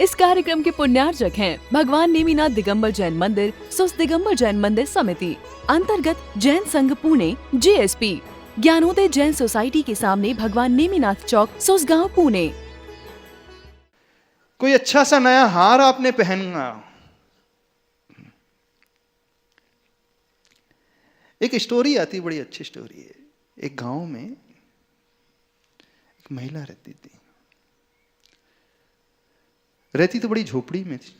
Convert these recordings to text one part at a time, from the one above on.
इस कार्यक्रम के पुण्यार्जक हैं भगवान नेमिनाथ दिगंबर जैन मंदिर, सुस दिगंबर जैन मंदिर समिति, अंतर्गत जैन संघ पुणे JSP, ज्ञानोदय जैन सोसाइटी के सामने भगवान नेमिनाथ चौक, सुसगांव, पुणे। कोई अच्छा सा नया हार आपने पहना। एक स्टोरी आती, बड़ी अच्छी स्टोरी है। एक गांव में एक महिला रहती तो बड़ी झोपड़ी में थी,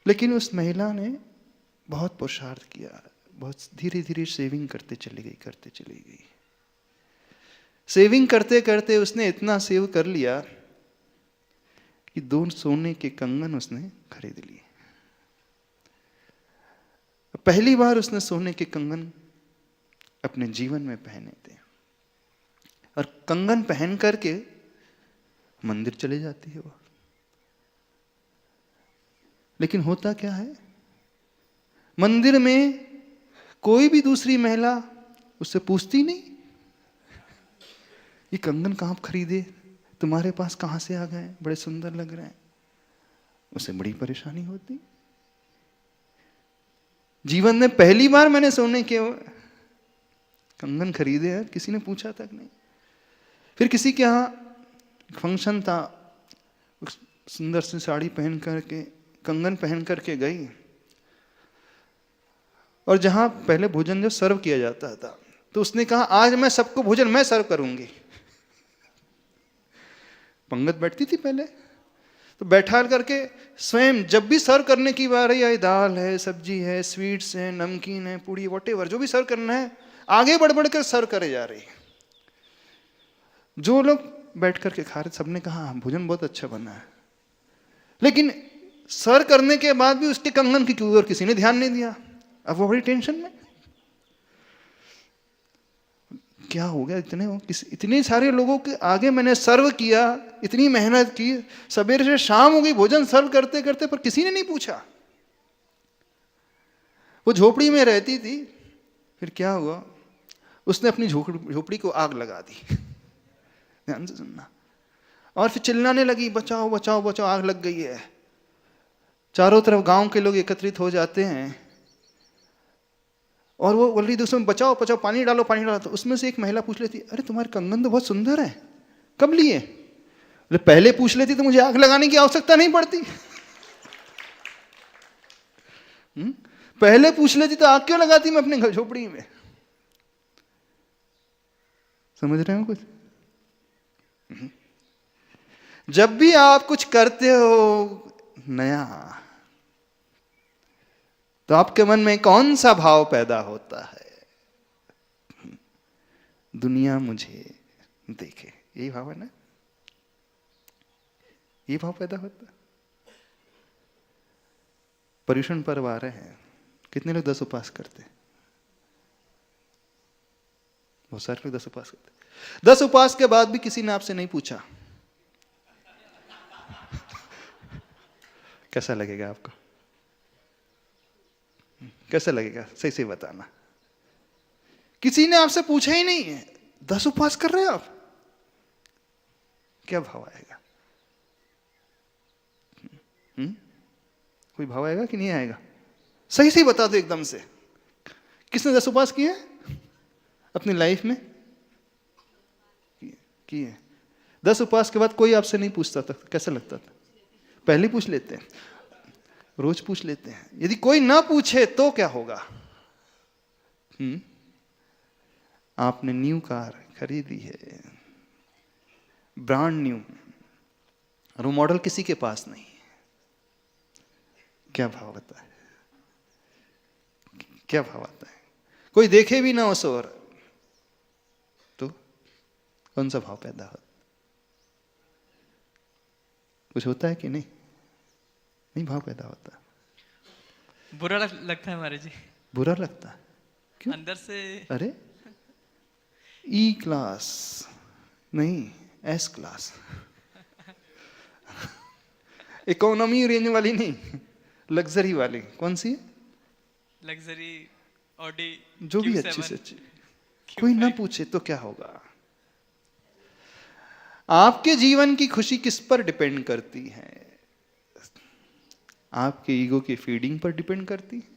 लेकिन उस महिला ने बहुत पुरुषार्थ किया, बहुत धीरे धीरे सेविंग करते चली गई। सेविंग करते करते उसने इतना सेव कर लिया कि 2 सोने के कंगन उसने खरीद लिए। पहली बार उसने सोने के कंगन अपने जीवन में पहने थे, और कंगन पहन करके मंदिर चले जाती है वो। लेकिन होता क्या है, मंदिर में कोई भी दूसरी महिला उससे पूछती नहीं, ये कंगन कहाँ खरीदे, तुम्हारे पास कहाँ से आ गए, बड़े सुंदर लग रहे हैं। उसे बड़ी परेशानी होती। जीवन में पहली बार मैंने सोने के कंगन खरीदे हैं, किसी ने पूछा तक नहीं। फिर किसी के यहाँ फंक्शन था, सुंदर सी साड़ी पहन करके, कंगन पहन करके गई, और जहां पहले भोजन जो सर्व किया जाता था, तो उसने कहा आज मैं सबको भोजन मैं सर्व करूंगी। पंगत बैठती थी पहले, तो बैठा करके स्वयं जब भी सर्व करने की बारी आई, दाल है, सब्जी है, स्वीट्स है, नमकीन है, पूड़ी, वटेवर जो भी सर्व करना है, आगे बढ़ बढ़ कर सर्व करे जा रही। जो लोग बैठ करके खा रहे, सबने कहा भोजन बहुत अच्छा बना है, लेकिन सर्व करने के बाद भी उसके कंगन की ओर किसी ने ध्यान नहीं दिया। अब वो बड़ी टेंशन में, क्या हो गया, इतने सारे लोगों के आगे मैंने सर्व किया, इतनी मेहनत की, सवेरे से शाम हो गई भोजन सर्व करते करते, पर किसी ने नहीं पूछा। वो झोपड़ी में रहती थी। फिर क्या हुआ, उसने अपनी झोपड़ी को आग लगा दी। ध्यान से सुनना। और फिर चिल्लाने लगी, बचाओ बचाओ बचाओ, आग लग गई है। चारों तरफ गांव के लोग एकत्रित हो जाते हैं, और वो बोल रही थी उसमें बचाओ बचाओ, पानी डालो पानी डालो। तो उसमें से एक महिला पूछ लेती, अरे तुम्हारे कंगन तो बहुत सुंदर है, कब लिए? अरे पहले पूछ लेती तो मुझे आग लगाने की आवश्यकता नहीं पड़ती। पहले पूछ लेती तो आग क्यों लगाती मैं अपने घर झोपड़ी में? समझ रहे हो कुछ? जब भी आप कुछ करते हो नया, तो आपके मन में कौन सा भाव पैदा होता है? दुनिया मुझे देखे, यही भाव है ना? ये भाव पैदा होता है। पर्युषण पर्व आ रहे हैं, कितने लोग 10 उपवास करते हैं? बहुत सारे लोग 10 उपवास करते हैं। 10 उपवास के बाद भी किसी ने आपसे नहीं पूछा कैसा लगेगा आपको? कैसा लगेगा? सही से बताना। किसी ने आपसे पूछा ही नहीं है, 10 उपवास कर रहे हो आप, क्या भाव आएगा? कोई भाव आएगा कि नहीं आएगा? सही से बता दो एकदम से। किसने 10 उपवास किए अपनी लाइफ में? किए। 10 उपवास के बाद कोई आपसे नहीं पूछता था, कैसा लगता था? पहले पूछ लेते हैं, रोज पूछ लेते हैं। यदि कोई ना पूछे तो क्या होगा? आपने न्यू कार खरीदी है, ब्रांड न्यू, और वो मॉडल किसी के पास नहीं, क्या भाव आता है? क्या भाव आता है? कोई देखे भी ना उस ओर, तो कौन सा भाव पैदा होता? कुछ होता है कि नहीं? नहीं भाव पैदा होता। बुरा लगता है हमारे जी। बुरा लगता है क्यों? अंदर से। अरे ई क्लास नहीं, एस क्लास, इकोनॉमी रेंज वाली नहीं, लग्जरी वाली। कौन सी? लग्जरी ऑडी, जो भी अच्छी से अच्छी। कोई ना पूछे तो क्या होगा? आपके जीवन की खुशी किस पर डिपेंड करती है? आपके ईगो की फीडिंग पर डिपेंड करती है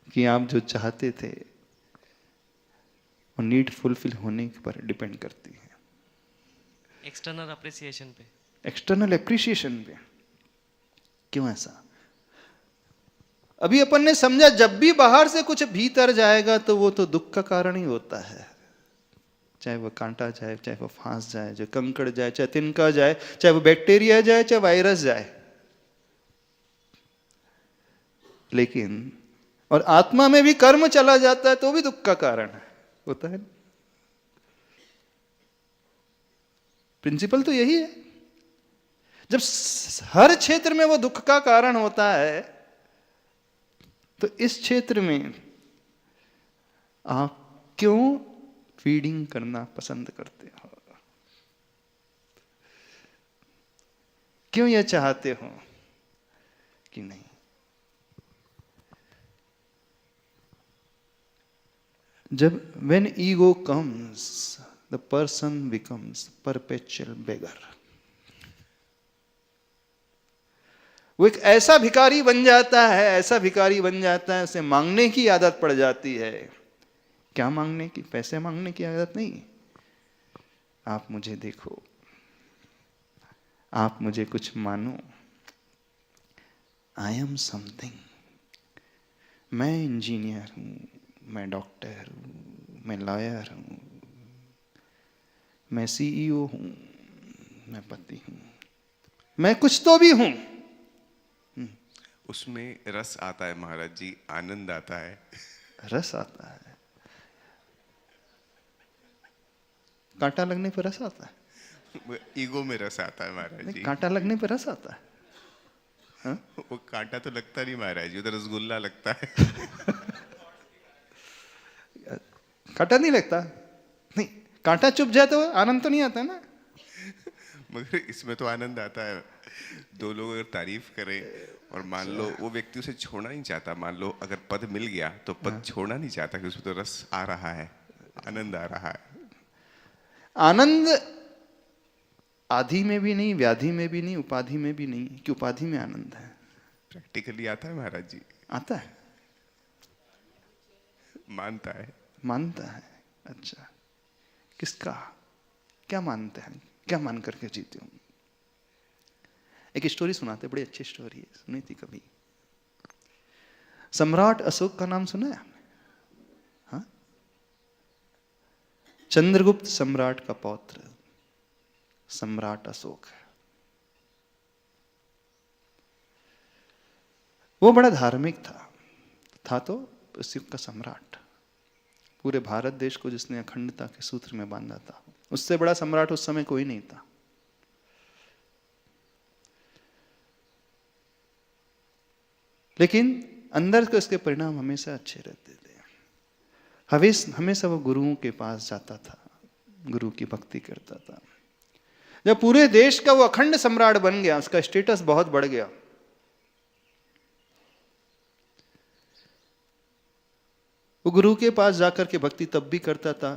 कि आप जो चाहते थे वो नीड फुलफिल होने पर डिपेंड करती है? एक्सटर्नल अप्रिसिएशन पे। एक्सटर्नल एप्रिसिएशन पे। क्यों ऐसा? अभी अपन ने समझा जब भी बाहर से कुछ भीतर जाएगा तो वो तो दुख का कारण ही होता है, चाहे वो कांटा जाए, चाहे वो फांस जाए, चाहे कंकड़ जाए, चाहे तिनका जाए, चाहे वो बैक्टीरिया जाए, चाहे वायरस जाए। लेकिन और आत्मा में भी कर्म चला जाता है तो भी दुख का कारण है, होता है। प्रिंसिपल तो यही है। जब हर क्षेत्र में वो दुख का कारण होता है तो इस क्षेत्र में आप क्यों फीडिंग करना पसंद करते हो? क्यों यह चाहते हो कि नहीं? जब when ego comes, the person becomes perpetual beggar. वो एक ऐसा भिखारी बन जाता है, ऐसा भिखारी बन जाता है, उसे मांगने की आदत पड़ जाती है। क्या मांगने की? पैसे मांगने की आदत नहीं। आप मुझे देखो, आप मुझे कुछ मानो, आई एम समथिंग। मैं इंजीनियर हूं, मैं डॉक्टर हूं, मैं लॉयर हूं, मैं सीईओ हूं, मैं पति हूं, मैं कुछ तो भी हूं। उसमें रस आता है महाराज जी, आनंद आता है। रस आता है? कांटा लगने पर रस आता है? ईगो में रस आता है महाराज जी। कांटा लगने पर रस आता है? हाँ? वो कांटा तो लगता नहीं महाराज जी, उधर रसगुल्ला लगता है। कांटा नहीं लगता? नहीं, कांटा चुभ जाए तो आनंद तो नहीं आता है ना? मगर इसमें तो आनंद आता है। दो लोग अगर तारीफ करें और मान लो वो व्यक्ति उसे छोड़ना नहीं चाहता, मान लो अगर पद मिल गया तो पद छोड़ना नहीं चाहता कि उसमें तो रस आ रहा है, आनंद आ रहा है। आनंद आधि में भी नहीं, व्याधि में भी नहीं, उपाधि में भी नहीं, कि उपाधि में आनंद है। प्रैक्टिकली आता है महाराज जी। आता है? मानता है। मानता है? अच्छा, किसका? क्या मानते हैं? क्या मान करके जीते हो? एक स्टोरी सुनाते, बड़ी अच्छी स्टोरी है, सुनी थी कभी। सम्राट अशोक का नाम सुना है? हाँ? चंद्रगुप्त सम्राट का पौत्र सम्राट अशोक है। वो बड़ा धार्मिक था तो उस युग का सम्राट, पूरे भारत देश को जिसने अखंडता के सूत्र में बांधा था, उससे बड़ा सम्राट उस समय कोई नहीं था। लेकिन अंदर के उसके परिणाम हमेशा अच्छे रहते थे। हमेशा वो गुरुओं के पास जाता था, गुरु की भक्ति करता था। जब पूरे देश का वो अखंड सम्राट बन गया, उसका स्टेटस बहुत बढ़ गया। वो गुरु के पास जाकर के भक्ति तब भी करता था।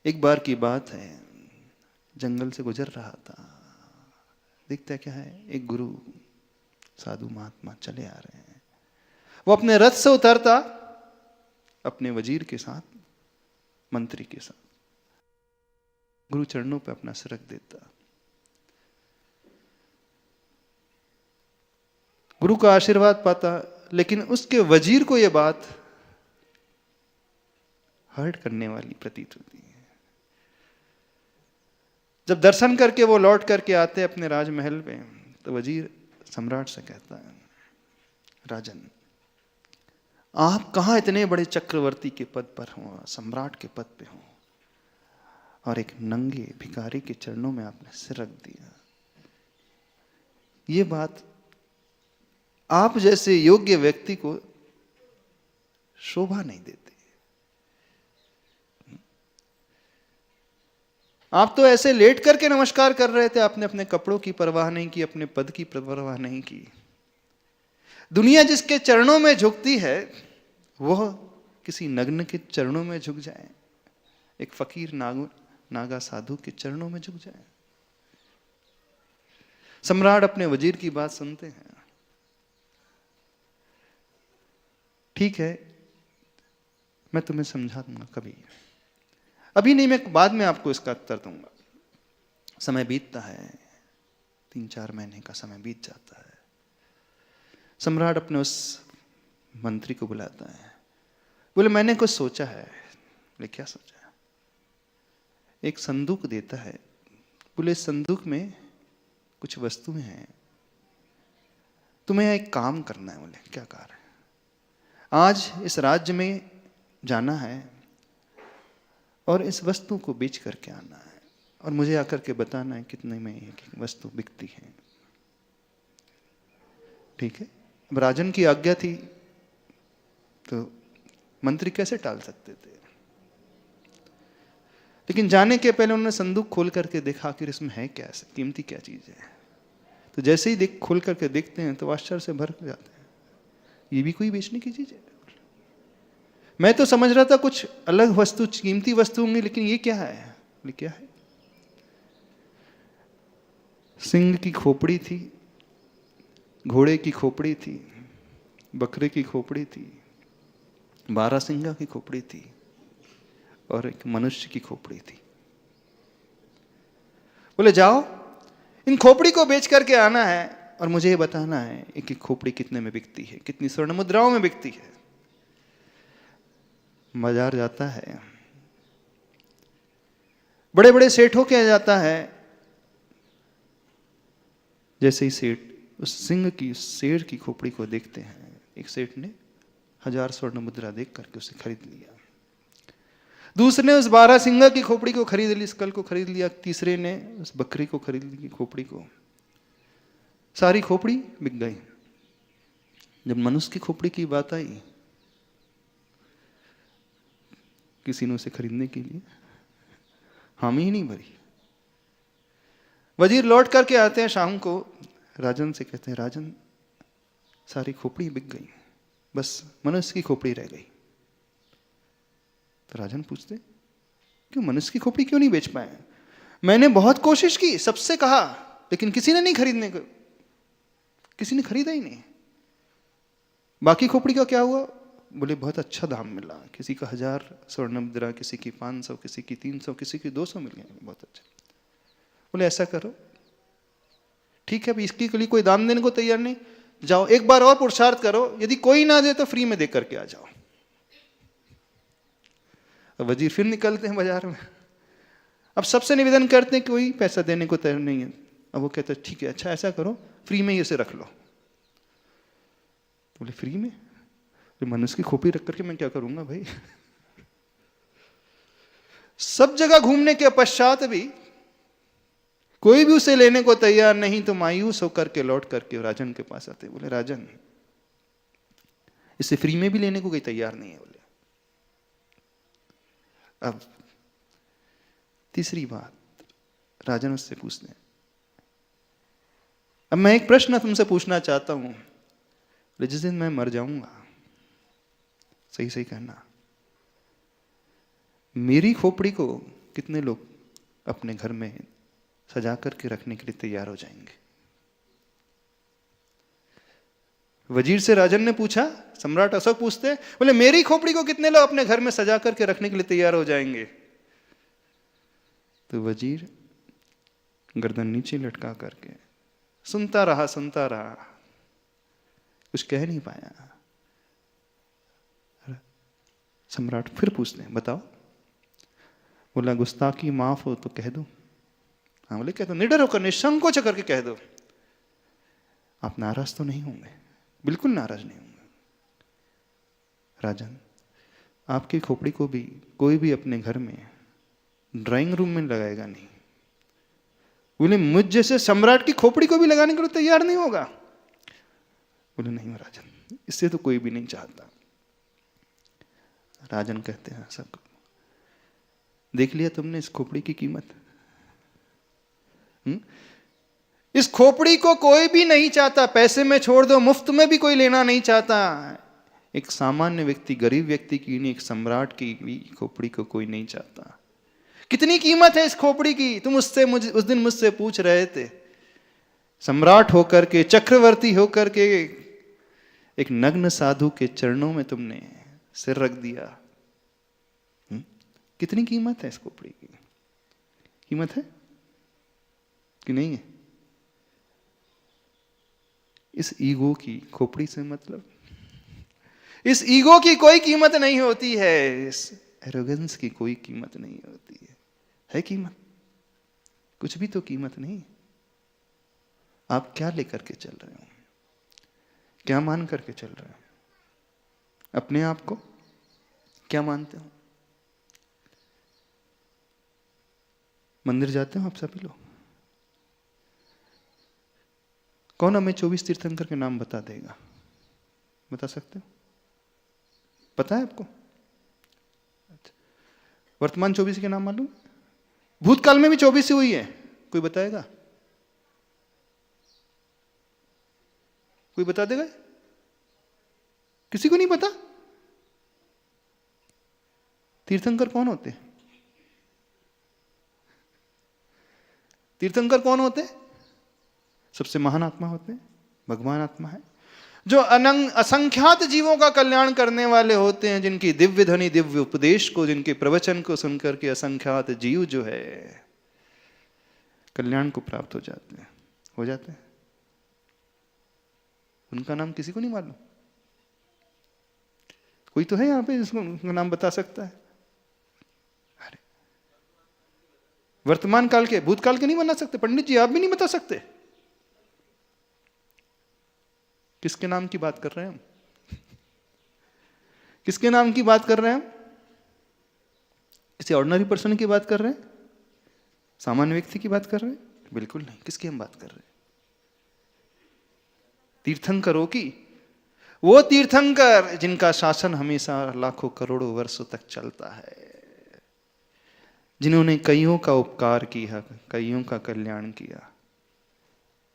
एक बार की बात है, जंगल से गुजर रहा था, दिखता क्या है, एक गुरु साधु महात्मा चले आ रहे हैं। वो अपने रथ से उतरता, अपने वजीर के साथ, मंत्री के साथ, गुरु चरणों पे अपना सिर रख देता। गुरु का आशीर्वाद पाता। लेकिन उसके वजीर को यह बात हर्ट करने वाली प्रतीत होती है। जब दर्शन करके वो लौट करके आते अपने राजमहल पे, तो वजीर सम्राट से कहता है, राजन, आप कहां इतने बड़े चक्रवर्ती के पद पर हो, सम्राट के पद पे हो, और एक नंगे भिखारी के चरणों में आपने सिर रख दिया। ये बात आप जैसे योग्य व्यक्ति को शोभा नहीं देती। आप तो ऐसे लेट करके नमस्कार कर रहे थे, आपने अपने कपड़ों की परवाह नहीं की, अपने पद की परवाह नहीं की। दुनिया जिसके चरणों में झुकती है वह किसी नग्न के चरणों में झुक जाए, एक फकीर नागा साधु के चरणों में झुक जाए। सम्राट अपने वजीर की बात सुनते हैं। ठीक है, मैं तुम्हें समझा दूंगा कभी, अभी नहीं, मैं बाद में आपको इसका उत्तर दूंगा। समय बीतता है, 3-4 महीने का समय बीत जाता है। सम्राट अपने उस मंत्री को बुलाता है, बोले मैंने कुछ सोचा है। बोले क्या सोचा है? एक संदूक देता है, बोले इस संदूक में कुछ वस्तुएं हैं, तुम्हें एक काम करना है। बोले क्या कार्य है? आज इस राज्य में जाना है और इस वस्तु को बेच करके आना है और मुझे आकर के बताना है कितने में ये वस्तु बिकती है। ठीक है, अब राजन की आज्ञा थी तो मंत्री कैसे टाल सकते थे। लेकिन जाने के पहले उन्होंने संदूक खोल करके देखा आखिर इसमें है क्या, कीमती क्या चीज है। तो जैसे ही खोल करके देखते हैं तो आश्चर्य से भर जाते हैं, ये भी कोई बेचने की चीज है। मैं तो समझ रहा था कुछ अलग वस्तु, कीमती वस्तु होंगी, लेकिन ये क्या है? बोले क्या है? सिंह की खोपड़ी थी, घोड़े की खोपड़ी थी, बकरे की खोपड़ी थी, बारहसिंगा की खोपड़ी थी और एक मनुष्य की खोपड़ी थी। बोले जाओ इन खोपड़ी को बेच करके आना है और मुझे ये बताना है एक एक खोपड़ी कितने में बिकती है, कितनी स्वर्ण मुद्राओं में बिकती है। बाजार जाता है, बड़े बड़े सेठों के जाता है। जैसे ही सेठ उस सिंह की, शेर की खोपड़ी को देखते हैं, एक सेठ ने 1000 स्वर्ण मुद्रा देख करके उसे खरीद लिया। दूसरे ने उस बारहसिंगा की खोपड़ी को खरीद ली, स्कल को खरीद लिया। तीसरे ने उस बकरी को खरीद ली, खोपड़ी को। सारी खोपड़ी बिक गई। जब मनुष्य की खोपड़ी की बात आई, किसी ने उसे खरीदने के लिए हामी ही नहीं भरी। वजीर लौट करके आते हैं शाम को, राजन से कहते हैं राजन सारी खोपड़ी बिक गई, बस मनुष्य की खोपड़ी रह गई। तो राजन पूछते क्यों, मनुष्य की खोपड़ी क्यों नहीं बेच पाए? मैंने बहुत कोशिश की, सबसे कहा, लेकिन किसी ने नहीं खरीदने को, किसी ने खरीदा ही नहीं। बाकी खोपड़ी का क्या हुआ? बोले बहुत अच्छा दाम मिला, किसी का 1000 स्वर्ण मुद्रा, किसी की 500, किसी की 300, किसी की 200 मिल गया, बहुत अच्छा। बोले ऐसा करो, ठीक है, अभी इसके लिए कोई दाम देने को तैयार नहीं, जाओ एक बार और पुरुषार्थ करो, यदि कोई ना दे तो फ्री में दे करके आ जाओ। अब वजीर फिर निकलते हैं बाजार में, अब सबसे निवेदन करते हैं, कोई पैसा देने को तैयार नहीं है। अब वो कहते हैं ठीक है, अच्छा ऐसा करो, फ्री में ही इसे रख लो। बोले फ्री में? मनुष्य की खोपड़ी रख करके मैं क्या करूंगा भाई? सब जगह घूमने के पश्चात भी कोई भी उसे लेने को तैयार नहीं, तो मायूस होकर के लौट करके राजन के पास आते। बोले राजन इसे फ्री में भी लेने को कोई तैयार नहीं है। बोले अब तीसरी बात राजन उससे पूछते हैं, अब मैं एक प्रश्न तुमसे पूछना चाहता हूं, जिस दिन मैं मर जाऊंगा, सही सही कहना, मेरी खोपड़ी को कितने लोग अपने घर में सजा करके रखने के लिए तैयार हो जाएंगे? वजीर से राजन ने पूछा, सम्राट अशोक पूछते हैं, बोले मेरी खोपड़ी को कितने लोग अपने घर में सजा करके रखने के लिए तैयार हो जाएंगे? तो वजीर गर्दन नीचे लटका करके सुनता रहा, कुछ कह नहीं पाया। सम्राट फिर पूछते हैं, बताओ। बोला गुस्ताखी माफ हो तो कह दो। हाँ बोले कह दो, निडर होकर निसंकोच करके कह दो। आप नाराज तो नहीं होंगे? बिल्कुल नाराज नहीं होंगे। राजन आपकी खोपड़ी को भी कोई भी अपने घर में ड्राइंग रूम में लगाएगा नहीं। बोले मुझ जैसे सम्राट की खोपड़ी को भी लगाने के लिए तैयार नहीं होगा? बोले नहीं राजन, इससे तो कोई भी नहीं चाहता। राजन कहते हैं सब देख लिया तुमने इस खोपड़ी की कीमत? इस खोपड़ी को कोई भी नहीं चाहता, पैसे में छोड़ दो, मुफ्त में भी कोई लेना नहीं चाहता। एक सामान्य व्यक्ति, गरीब व्यक्ति की नहीं, एक सम्राट की भी खोपड़ी को कोई नहीं चाहता। कितनी कीमत है इस खोपड़ी की? तुम उससे उस दिन मुझसे पूछ रहे थे सम्राट होकर के, चक्रवर्ती होकर के एक नग्न साधु के चरणों में तुमने सिर रख दिया। कितनी कीमत है इस खोपड़ी की? कीमत है कि नहीं है? इस ईगो की खोपड़ी से मतलब, इस ईगो की कोई कीमत नहीं होती है, इस एरोगेंस की कोई कीमत नहीं होती है कीमत? कुछ भी तो कीमत नहीं। आप क्या लेकर के चल रहे हो? क्या मान करके चल रहे हो? अपने आप को क्या मानते हो? मंदिर जाते हो आप सभी लोग? कौन हमें 24 तीर्थंकर के नाम बता देगा? बता सकते हो? पता है आपको? अच्छा। वर्तमान 24 के नाम मालूम? भूतकाल में भी 24 ही हुई है, कोई बताएगा? कोई बता देगा? किसी को नहीं पता? तीर्थंकर कौन होते हैं? तीर्थंकर कौन होते हैं? सबसे महान आत्मा होते हैं, भगवान आत्मा है, जो असंख्यात जीवों का कल्याण करने वाले होते हैं, जिनकी दिव्य ध्वनि, दिव्य उपदेश को, जिनके प्रवचन को सुनकर के असंख्यात जीव जो है कल्याण को प्राप्त हो जाते हैं। उनका नाम किसी को नहीं मालूम? कोई तो है यहां पे जिसको उनका नाम बता सकता है? अरे वर्तमान काल के, भूतकाल के नहीं बता सकते? पंडित जी आप भी नहीं बता सकते? किसके नाम की बात कर रहे हैं हम? किसके नाम की बात कर रहे हैं हम? किसी ऑर्डिनरी पर्सन की बात कर रहे हैं? सामान्य व्यक्ति की बात कर रहे हैं? बिल्कुल नहीं। किसकी हम बात कर रहे हैं? तीर्थंकरों की। वो तीर्थंकर जिनका शासन हमेशा लाखों करोड़ों वर्षों तक चलता है, जिन्होंने कईयों का उपकार किया, कईयों का कल्याण किया,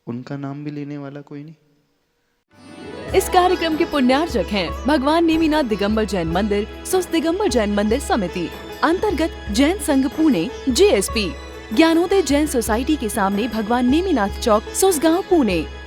उनका नाम भी लेने वाला कोई नहीं। इस कार्यक्रम के पुण्यार्जक हैं भगवान नेमिनाथ दिगंबर जैन मंदिर, सुस्त दिगंबर जैन मंदिर समिति, अंतर्गत जैन संघ पुणे, JSP, ज्ञानोदय जैन सोसाइटी के सामने भगवान नेमिनाथ चौक, सुसगांव, पुणे।